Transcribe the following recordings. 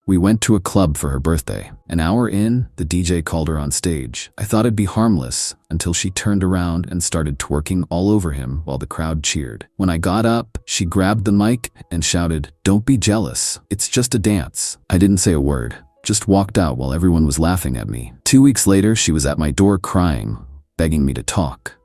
We went to a club for her birthday. An hour in, the DJ called her on stage. I thought it'd be harmless until she turned around and started twerking all over him while the crowd cheered. When I got up, she grabbed the mic and shouted, "Don't be jealous. It's just a dance." I didn't say a word, just walked out while everyone was laughing at me. 2 weeks later, she was at my door crying, begging me to talk.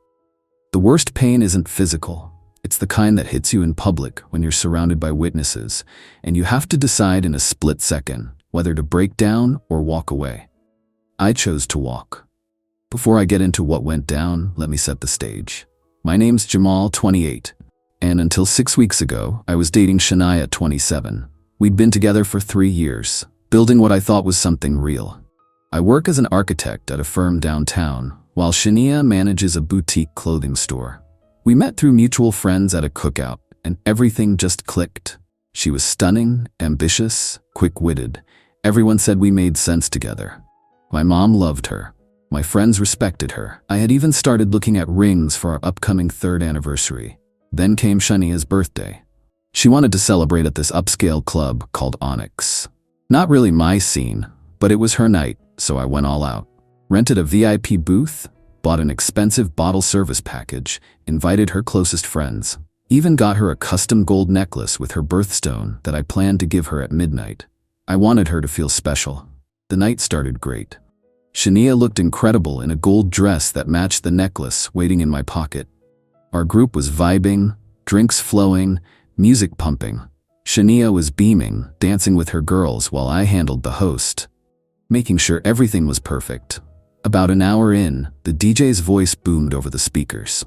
The worst pain isn't physical. It's the kind that hits you in public when you're surrounded by witnesses, and you have to decide in a split second whether to break down or walk away. I chose to walk. Before I get into what went down, let me set the stage. My name's Jamal, 28, and until 6 weeks ago, I was dating Shania, 27. We'd been together for 3 years, building what I thought was something real. I work as an architect at a firm downtown, while Shania manages a boutique clothing store. We met through mutual friends at a cookout, and everything just clicked. She was stunning, ambitious, quick-witted. Everyone said we made sense together. My mom loved her. My friends respected her. I had even started looking at rings for our upcoming 3rd anniversary. Then came Shania's birthday. She wanted to celebrate at this upscale club called Onyx. Not really my scene, but it was her night, so I went all out. Rented a VIP booth, bought an expensive bottle service package, invited her closest friends, even got her a custom gold necklace with her birthstone that I planned to give her at midnight. I wanted her to feel special. The night started great. Shania looked incredible in a gold dress that matched the necklace waiting in my pocket. Our group was vibing, drinks flowing, music pumping. Shania was beaming, dancing with her girls while I handled the host, making sure everything was perfect. About an hour in, the DJ's voice boomed over the speakers.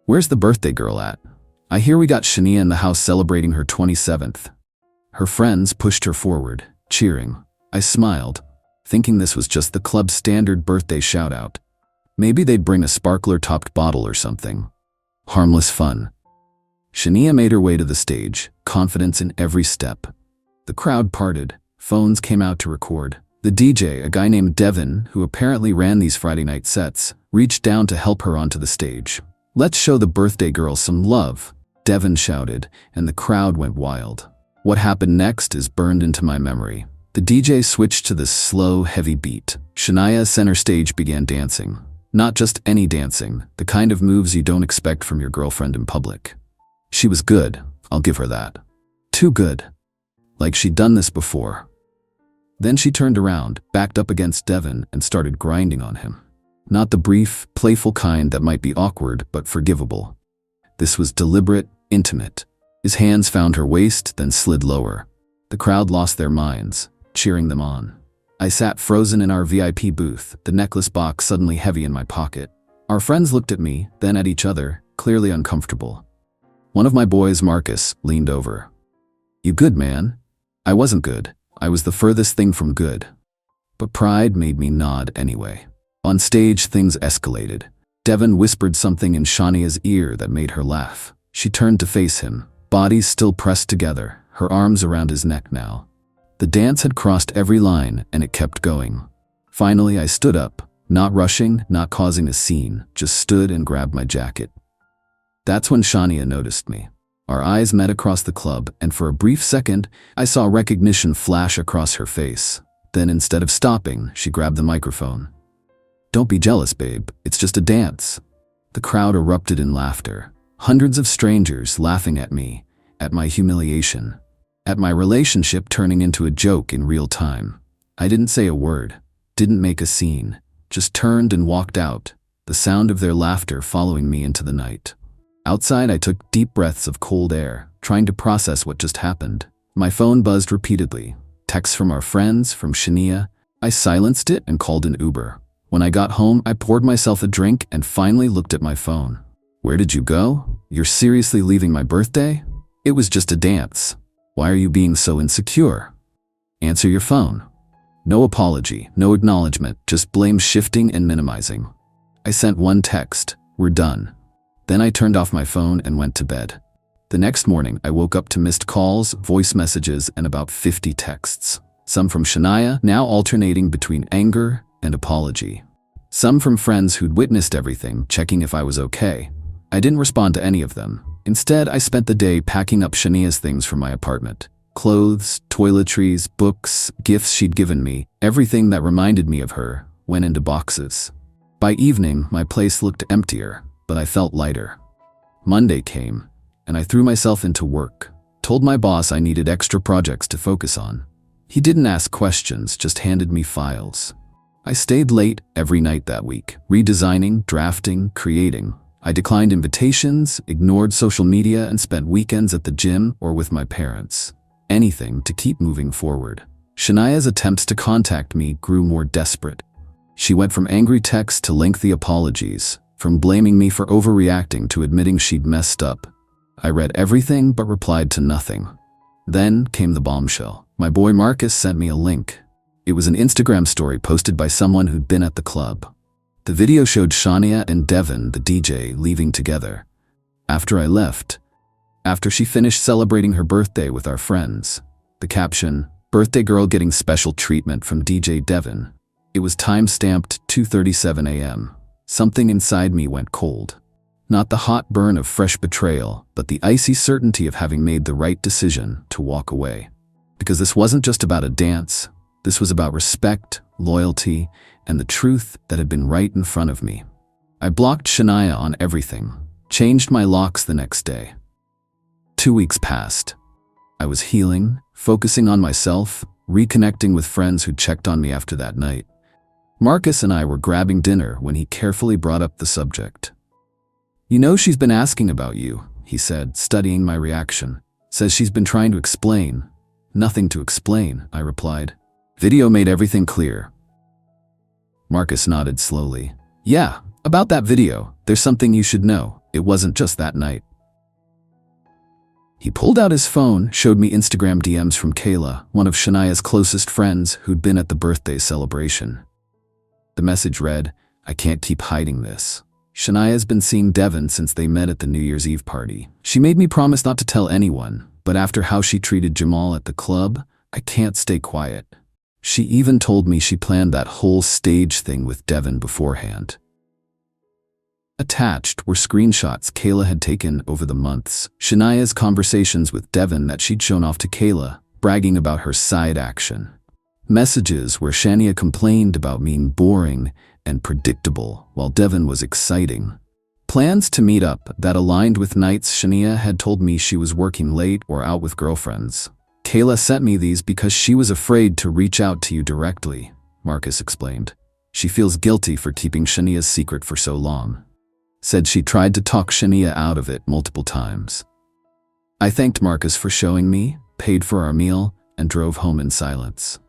"Where's the birthday girl at? I hear we got Shania in the house celebrating her 27th. Her friends pushed her forward, cheering. I smiled, thinking this was just the club's standard birthday shout-out. Maybe they'd bring a sparkler-topped bottle or something. Harmless fun. Shania made her way to the stage, confidence in every step. The crowd parted. Phones came out to record. The DJ, a guy named Devin, who apparently ran these Friday night sets, reached down to help her onto the stage. "Let's show the birthday girl some love," Devin shouted, and the crowd went wild. What happened next is burned into my memory. The DJ switched to this slow, heavy beat. Shania center stage began dancing. Not just any dancing, the kind of moves you don't expect from your girlfriend in public. She was good, I'll give her that. Too good. Like she'd done this before. Then she turned around, backed up against Devin, and started grinding on him. Not the brief, playful kind that might be awkward but forgivable. This was deliberate, intimate. His hands found her waist, then slid lower. The crowd lost their minds, cheering them on. I sat frozen in our VIP booth, the necklace box suddenly heavy in my pocket. Our friends looked at me, then at each other, clearly uncomfortable. One of my boys, Marcus, leaned over. "You good, man?" I wasn't good. I was the furthest thing from good. But pride made me nod anyway. On stage, things escalated. Devin whispered something in Shania's ear that made her laugh. She turned to face him, bodies still pressed together, her arms around his neck now. The dance had crossed every line, and it kept going. Finally, I stood up, not rushing, not causing a scene, just stood and grabbed my jacket. That's when Shania noticed me. Our eyes met across the club, and for a brief second, I saw recognition flash across her face. Then instead of stopping, she grabbed the microphone. "Don't be jealous, babe. It's just a dance." The crowd erupted in laughter. Hundreds of strangers laughing at me, at my humiliation, at my relationship turning into a joke in real time. I didn't say a word, didn't make a scene, just turned and walked out, the sound of their laughter following me into the night. Outside, I took deep breaths of cold air, trying to process what just happened. My phone buzzed repeatedly. Texts from our friends, from Shania. I silenced it and called an Uber. When I got home, I poured myself a drink and finally looked at my phone. "Where did you go? You're seriously leaving my birthday?" "It was just a dance." "Why are you being so insecure?" "Answer your phone." No apology, no acknowledgement, just blame shifting and minimizing. I sent one text, "We're done." Then I turned off my phone and went to bed. The next morning, I woke up to missed calls, voice messages, and about 50 texts. Some from Shania, now alternating between anger and apology. Some from friends who'd witnessed everything, checking if I was okay. I didn't respond to any of them. Instead, I spent the day packing up Shania's things from my apartment. Clothes, toiletries, books, gifts she'd given me, everything that reminded me of her, went into boxes. By evening, my place looked emptier, but I felt lighter. Monday came, and I threw myself into work, told my boss I needed extra projects to focus on. He didn't ask questions, just handed me files. I stayed late every night that week, redesigning, drafting, creating. I declined invitations, ignored social media, and spent weekends at the gym or with my parents. Anything to keep moving forward. Shania's attempts to contact me grew more desperate. She went from angry texts to lengthy apologies, from blaming me for overreacting to admitting she'd messed up. I read everything but replied to nothing. Then came the bombshell. My boy Marcus sent me a link. It was an Instagram story posted by someone who'd been at the club. The video showed Shania and Devin, the DJ, leaving together. After I left, after she finished celebrating her birthday with our friends, the caption, "Birthday girl getting special treatment from DJ Devin." It was time-stamped 2:37 a.m. Something inside me went cold. Not the hot burn of fresh betrayal, but the icy certainty of having made the right decision to walk away. Because this wasn't just about a dance, this was about respect, loyalty, and the truth that had been right in front of me. I blocked Shania on everything, changed my locks the next day. 2 weeks passed. I was healing, focusing on myself, reconnecting with friends who checked on me after that night. Marcus and I were grabbing dinner when he carefully brought up the subject. "You know she's been asking about you," he said, studying my reaction. "Says she's been trying to explain." "Nothing to explain," I replied. "Video made everything clear." Marcus nodded slowly. "Yeah, about that video, there's something you should know. It wasn't just that night." He pulled out his phone, showed me Instagram DMs from Kayla, one of Shania's closest friends who'd been at the birthday celebration. The message read, "I can't keep hiding this. Shania's been seeing Devin since they met at the New Year's Eve party. She made me promise not to tell anyone, but after how she treated Jamal at the club, I can't stay quiet. She even told me she planned that whole stage thing with Devin beforehand." Attached were screenshots Kayla had taken over the months, Shania's conversations with Devin that she'd shown off to Kayla, bragging about her side action. Messages where Shania complained about being boring and predictable, while Devin was exciting. Plans to meet up that aligned with nights Shania had told me she was working late or out with girlfriends. "Kayla sent me these because she was afraid to reach out to you directly," Marcus explained. "She feels guilty for keeping Shania's secret for so long. Said she tried to talk Shania out of it multiple times." I thanked Marcus for showing me, paid for our meal, and drove home in silence.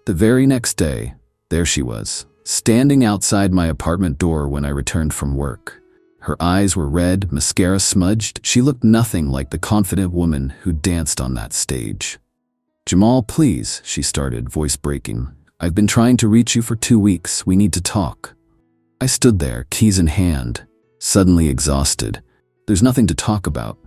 The very next day, there she was, standing outside my apartment door when I returned from work. Her eyes were red, mascara smudged. She looked nothing like the confident woman who danced on that stage. "Jamal, please," she started, voice breaking. "I've been trying to reach you for 2 weeks. We need to talk." I stood there, keys in hand, suddenly exhausted. "There's nothing to talk about."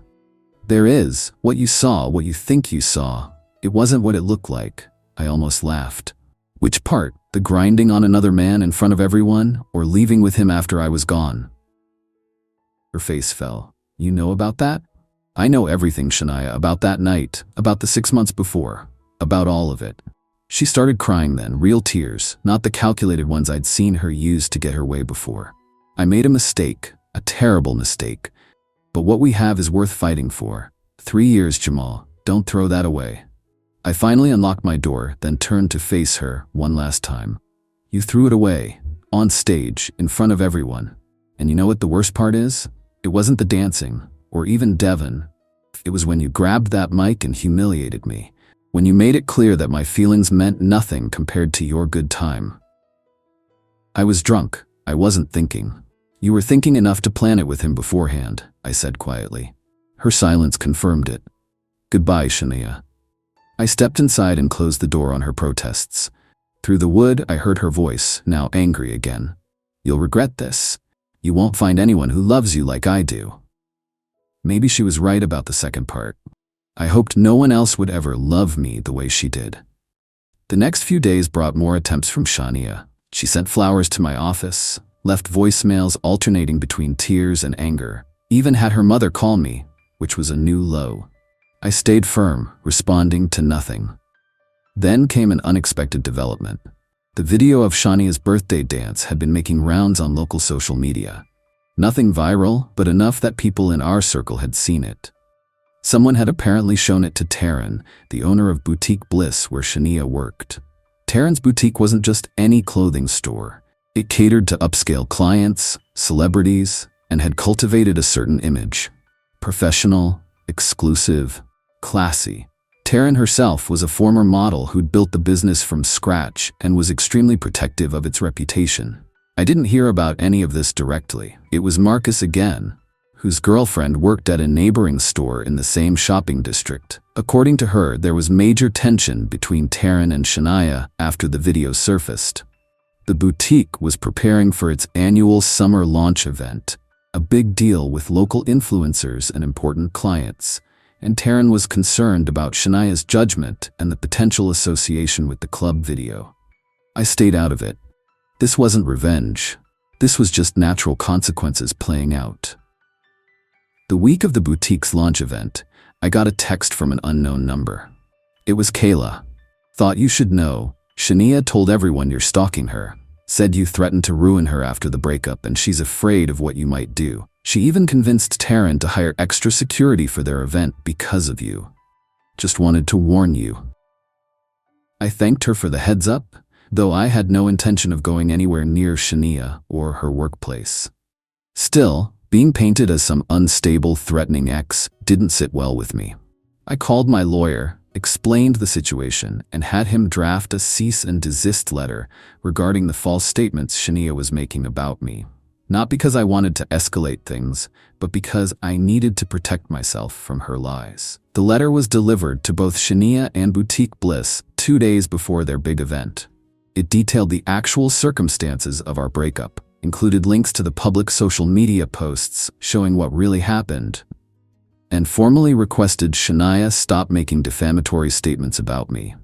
"There is. What you saw, what you think you saw. It wasn't what it looked like." I almost laughed. "Which part? The grinding on another man in front of everyone, or leaving with him after I was gone?" Her face fell. "You know about that?" "I know everything, Shania, about that night, about the 6 months before, about all of it." She started crying then, real tears, not the calculated ones I'd seen her use to get her way before. "I made a mistake, a terrible mistake. But what we have is worth fighting for. 3 years, Jamal. Don't throw that away." I finally unlocked my door, then turned to face her one last time. "You threw it away, on stage, in front of everyone. And you know what the worst part is? It wasn't the dancing, or even Devin. It was when you grabbed that mic and humiliated me. When you made it clear that my feelings meant nothing compared to your good time." "I was drunk. I wasn't thinking." "You were thinking enough to plan it with him beforehand," I said quietly. Her silence confirmed it. "Goodbye, Shania." I stepped inside and closed the door on her protests. Through the wood, I heard her voice, now angry again. "You'll regret this. You won't find anyone who loves you like I do." Maybe she was right about the second part. I hoped no one else would ever love me the way she did. The next few days brought more attempts from Shania. She sent flowers to my office, left voicemails alternating between tears and anger, even had her mother call me, which was a new low. I stayed firm, responding to nothing. Then came an unexpected development. The video of Shania's birthday dance had been making rounds on local social media. Nothing viral, but enough that people in our circle had seen it. Someone had apparently shown it to Taryn, the owner of Boutique Bliss where Shania worked. Taryn's boutique wasn't just any clothing store. It catered to upscale clients, celebrities, and had cultivated a certain image. Professional, exclusive, classy. Taryn herself was a former model who'd built the business from scratch and was extremely protective of its reputation. I didn't hear about any of this directly. It was Marcus again, whose girlfriend worked at a neighboring store in the same shopping district. According to her, there was major tension between Taryn and Shania after the video surfaced. The boutique was preparing for its annual summer launch event, a big deal with local influencers and important clients, and Taryn was concerned about Shania's judgment and the potential association with the club video. I stayed out of it. This wasn't revenge. This was just natural consequences playing out. The week of the boutique's launch event, I got a text from an unknown number. It was Kayla. Thought you should know. Shania told everyone you're stalking her. Said you threatened to ruin her after the breakup and she's afraid of what you might do. She even convinced Taryn to hire extra security for their event because of you. Just wanted to warn you. I thanked her for the heads up, though I had no intention of going anywhere near Shania or her workplace. Still, being painted as some unstable, threatening ex didn't sit well with me. I called my lawyer, explained the situation, and had him draft a cease and desist letter regarding the false statements Shania was making about me. Not because I wanted to escalate things, but because I needed to protect myself from her lies. The letter was delivered to both Shania and Boutique Bliss 2 days before their big event. It detailed the actual circumstances of our breakup, included links to the public social media posts showing what really happened, and formally requested Shania stop making defamatory statements about me.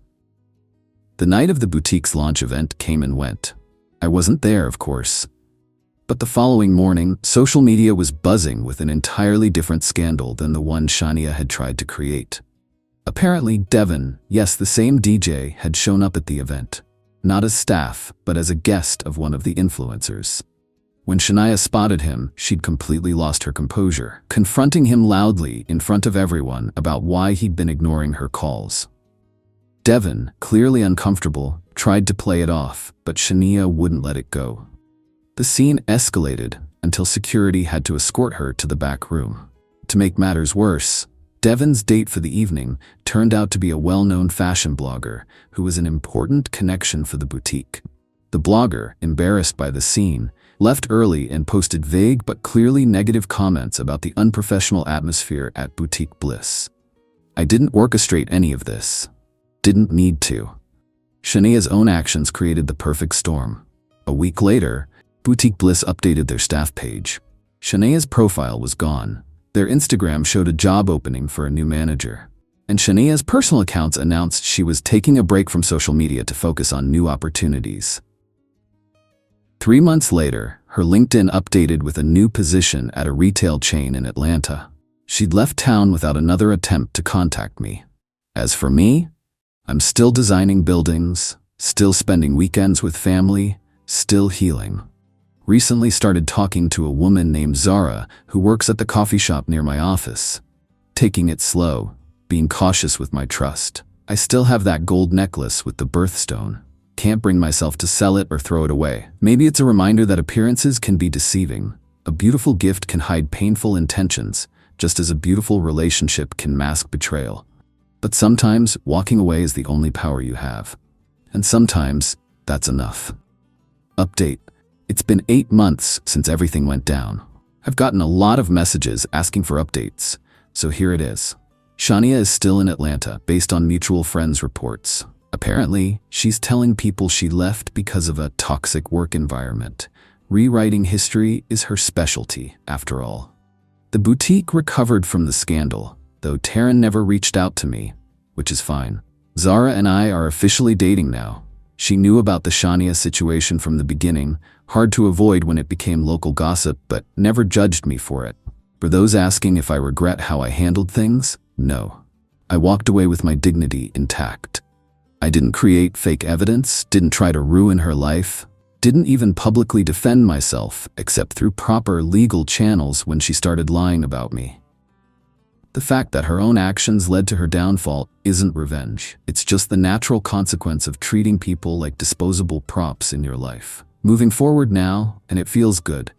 The night of the boutique's launch event came and went. I wasn't there, of course. But the following morning, social media was buzzing with an entirely different scandal than the one Shania had tried to create. Apparently, Devin, yes, the same DJ, had shown up at the event. Not as staff, but as a guest of one of the influencers. When Shania spotted him, she'd completely lost her composure, confronting him loudly in front of everyone about why he'd been ignoring her calls. Devin, clearly uncomfortable, tried to play it off, but Shania wouldn't let it go. The scene escalated until security had to escort her to the back room. To make matters worse, Devin's date for the evening turned out to be a well-known fashion blogger who was an important connection for the boutique. The blogger, embarrassed by the scene, left early and posted vague but clearly negative comments about the unprofessional atmosphere at Boutique Bliss. I didn't orchestrate any of this. Didn't need to. Shania's own actions created the perfect storm. A week later, Boutique Bliss updated their staff page. Shania's profile was gone. Their Instagram showed a job opening for a new manager. And Shania's personal accounts announced she was taking a break from social media to focus on new opportunities. 3 months later, her LinkedIn updated with a new position at a retail chain in Atlanta. She'd left town without another attempt to contact me. As for me, I'm still designing buildings, still spending weekends with family, still healing. Recently started talking to a woman named Zara who works at the coffee shop near my office. Taking it slow, being cautious with my trust. I still have that gold necklace with the birthstone. Can't bring myself to sell it or throw it away. Maybe it's a reminder that appearances can be deceiving. A beautiful gift can hide painful intentions, just as a beautiful relationship can mask betrayal. But sometimes, walking away is the only power you have. And sometimes, that's enough. Update. It's been 8 months since everything went down. I've gotten a lot of messages asking for updates, so here it is. Shania is still in Atlanta, based on mutual friends' reports. Apparently, she's telling people she left because of a toxic work environment. Rewriting history is her specialty, after all. The boutique recovered from the scandal, though Taryn never reached out to me, which is fine. Zara and I are officially dating now. She knew about the Shania situation from the beginning, hard to avoid when it became local gossip, but never judged me for it. For those asking if I regret how I handled things, no. I walked away with my dignity intact. I didn't create fake evidence, didn't try to ruin her life, didn't even publicly defend myself except through proper legal channels when she started lying about me. The fact that her own actions led to her downfall isn't revenge. It's just the natural consequence of treating people like disposable props in your life. Moving forward now, and it feels good.